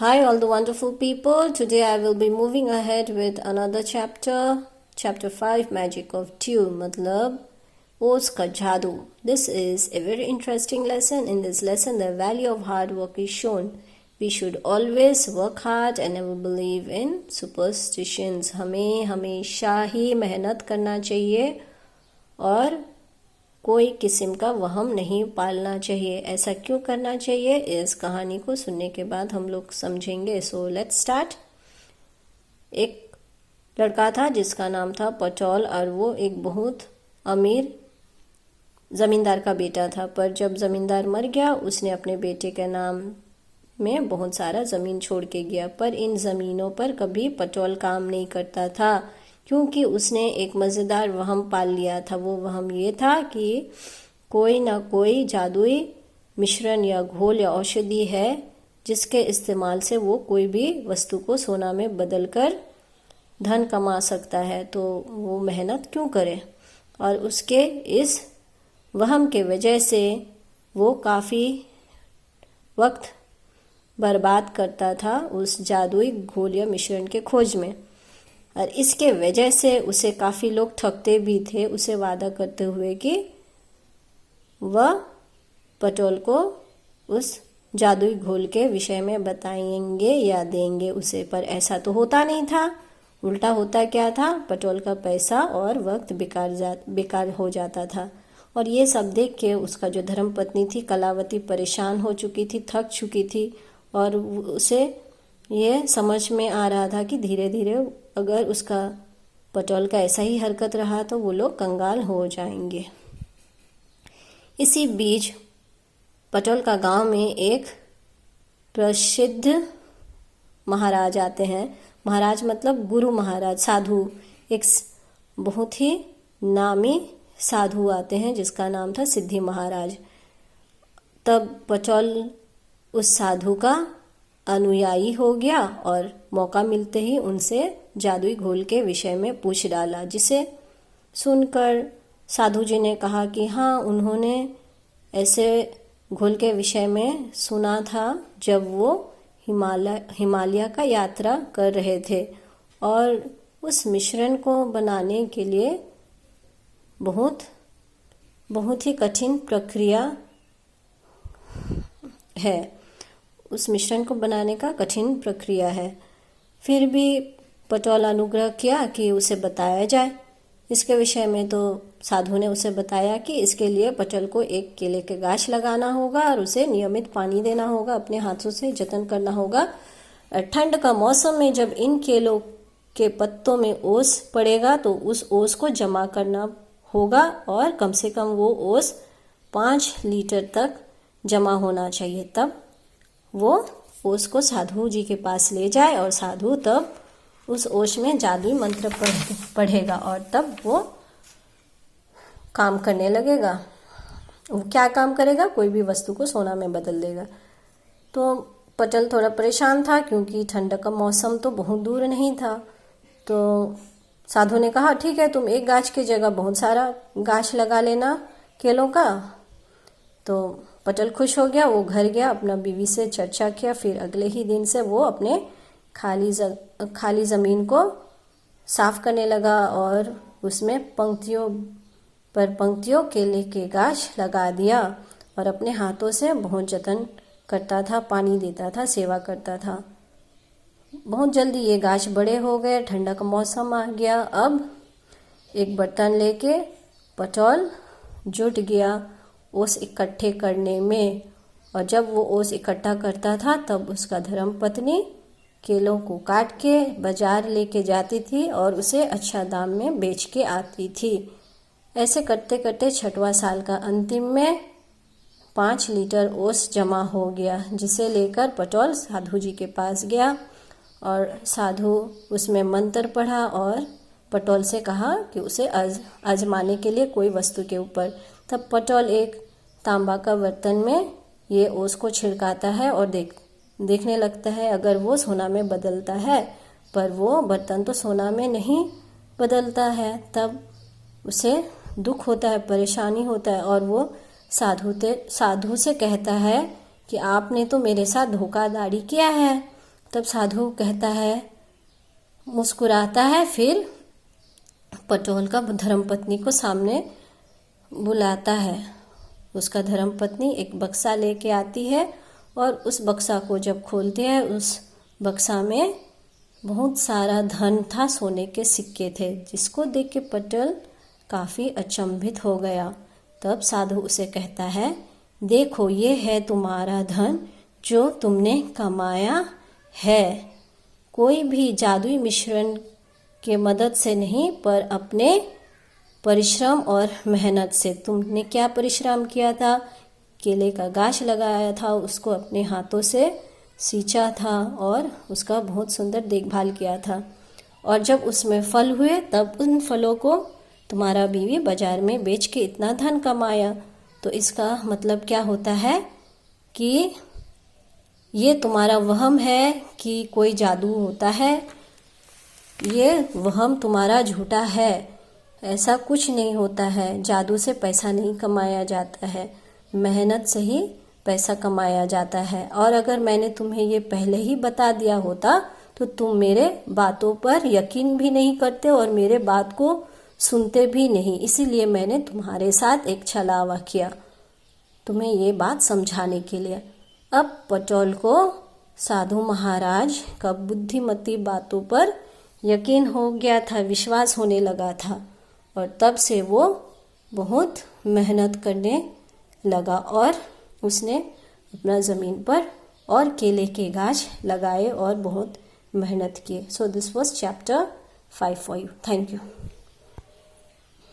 Hi, all the wonderful people. Today I will be moving ahead with another chapter, chapter 5, Magic of Tune, matlab ओस का जादू. This is a very interesting lesson. In this lesson, the value of hard work is shown. We should always work hard and never believe in superstitions. हमें हमेशा ही मेहनत करना चाहिए और कोई किस्म का वहम नहीं पालना चाहिए. ऐसा क्यों करना चाहिए, इस कहानी को सुनने के बाद हम लोग समझेंगे. So let's start. एक लड़का था जिसका नाम था पटौल और वो एक बहुत अमीर ज़मींदार का बेटा था. पर जब ज़मींदार मर गया उसने अपने बेटे के नाम में बहुत सारा ज़मीन छोड़ के गया. पर इन ज़मीनों पर कभी पटौल काम नहीं करता था क्योंकि उसने एक मज़ेदार वहम पाल लिया था. वो वहम ये था कि कोई ना कोई जादुई मिश्रण या घोल या औषधि है जिसके इस्तेमाल से वो कोई भी वस्तु को सोना में बदल कर धन कमा सकता है. तो वो मेहनत क्यों करे. और उसके इस वहम के वजह से वो काफ़ी वक्त बर्बाद करता था उस जादुई घोल या मिश्रण के खोज में. और इसके वजह से उसे काफ़ी लोग ठगते भी थे, उसे वादा करते हुए कि वह पटौल को उस जादुई घोल के विषय में बताएंगे या देंगे उसे. पर ऐसा तो होता नहीं था. उल्टा होता क्या था, पटौल का पैसा और वक्त बेकार हो जाता था. और ये सब देख के उसका जो धर्मपत्नी थी कलावती परेशान हो चुकी थी, थक चुकी थी. और उसे ये समझ में आ रहा था कि धीरे धीरे अगर उसका पटौल का ऐसा ही हरकत रहा तो वो लोग कंगाल हो जाएंगे. इसी बीच पटौल का गांव में एक प्रसिद्ध महाराज आते हैं. महाराज मतलब गुरु महाराज, साधु. एक बहुत ही नामी साधु आते हैं जिसका नाम था सिद्धि महाराज. तब पटौल उस साधु का अनुयायी हो गया और मौका मिलते ही उनसे जादुई घोल के विषय में पूछ डाला, जिसे सुनकर साधु जी ने कहा कि हाँ, उन्होंने ऐसे घोल के विषय में सुना था जब वो हिमालय का यात्रा कर रहे थे. और उस मिश्रण को बनाने के लिए बहुत ही कठिन प्रक्रिया है. उस मिश्रण को बनाने का कठिन प्रक्रिया है. फिर भी पटौल अनुग्रह किया कि उसे बताया जाए इसके विषय में. तो साधु ने उसे बताया कि इसके लिए पटौल को एक केले के गाछ लगाना होगा और उसे नियमित पानी देना होगा, अपने हाथों से जतन करना होगा. ठंड का मौसम में जब इन केलों के पत्तों में ओस पड़ेगा तो उस ओस को जमा करना होगा और कम से कम वो ओस 5 लीटर तक जमा होना चाहिए. तब वो ओस को साधु जी के पास ले जाए और साधु तब उस ओस में जादुई मंत्र पढ़ेगा और तब वो काम करने लगेगा. वो क्या काम करेगा, कोई भी वस्तु को सोना में बदल देगा. तो पटौल थोड़ा परेशान था क्योंकि ठंड का मौसम तो बहुत दूर नहीं था. तो साधु ने कहा ठीक है, तुम एक गाछ की जगह बहुत सारा गाछ लगा लेना केलों का. तो पटौल खुश हो गया. वो घर गया, अपना बीवी से चर्चा किया. फिर अगले ही दिन से वो अपने खाली ज़मीन को साफ करने लगा और उसमें पंक्तियों पर पंक्तियों केले के गाछ लगा दिया और अपने हाथों से बहुत जतन करता था, पानी देता था, सेवा करता था. बहुत जल्दी ये गाछ बड़े हो गए. ठंडा का मौसम आ गया. अब एक बर्तन लेके पटौल जुट गया ओस इकट्ठे करने में. और जब वो ओस इकट्ठा करता था तब उसका धर्मपत्नी केलों को काट के बाजार लेके जाती थी और उसे अच्छा दाम में बेच के आती थी. ऐसे करते करते 6वां साल का अंतिम में 5 लीटर ओस जमा हो गया, जिसे लेकर पटौल साधु जी के पास गया और साधु उसमें मंत्र पढ़ा और पटौल से कहा कि उसे आजमाने के लिए कोई वस्तु के ऊपर. तब पटौल एक तांबा का बर्तन में ये ओस को छिड़काता है और देखने लगता है अगर वो सोना में बदलता है. पर वो बर्तन तो सोना में नहीं बदलता है. तब उसे दुख होता है, परेशानी होता है और वो साधु से कहता है कि आपने तो मेरे साथ धोखाधड़ी किया है. तब साधु कहता है, मुस्कुराता है, फिर पटोल का धर्मपत्नी को सामने बुलाता है। उसका धर्मपत्नी एक बक्सा लेके आती है और उस बक्सा को जब खोलते हैं, उस बक्सा में बहुत सारा धन था, सोने के सिक्के थे, जिसको देख के पटेल काफ़ी अचंभित हो गया। तब साधु उसे कहता है, देखो ये है तुम्हारा धन जो तुमने कमाया है, कोई भी जादुई मिश्रण के मदद से नहीं, पर अपने परिश्रम और मेहनत से। तुमने क्या परिश्रम किया था? केले का गाछ लगाया था, उसको अपने हाथों से सींचा था और उसका बहुत सुंदर देखभाल किया था, और जब उसमें फल हुए तब उन फलों को तुम्हारा बीवी बाजार में बेच के इतना धन कमाया। तो इसका मतलब क्या होता है कि ये तुम्हारा वहम है कि कोई जादू होता है, ये वहम तुम्हारा झूठा है, ऐसा कुछ नहीं होता है। जादू से पैसा नहीं कमाया जाता है, मेहनत से ही पैसा कमाया जाता है। और अगर मैंने तुम्हें ये पहले ही बता दिया होता तो तुम मेरे बातों पर यकीन भी नहीं करते और मेरे बात को सुनते भी नहीं, इसीलिए मैंने तुम्हारे साथ एक छलावा किया, तुम्हें ये बात समझाने के लिए। अब पटोल को साधु महाराज का बुद्धिमती बातों पर यकीन हो गया था, विश्वास होने लगा था, और तब से वो बहुत मेहनत करने लगा और उसने अपना ज़मीन पर और केले के गाछ लगाए और बहुत मेहनत की। So this was chapter 5 for you. Thank you.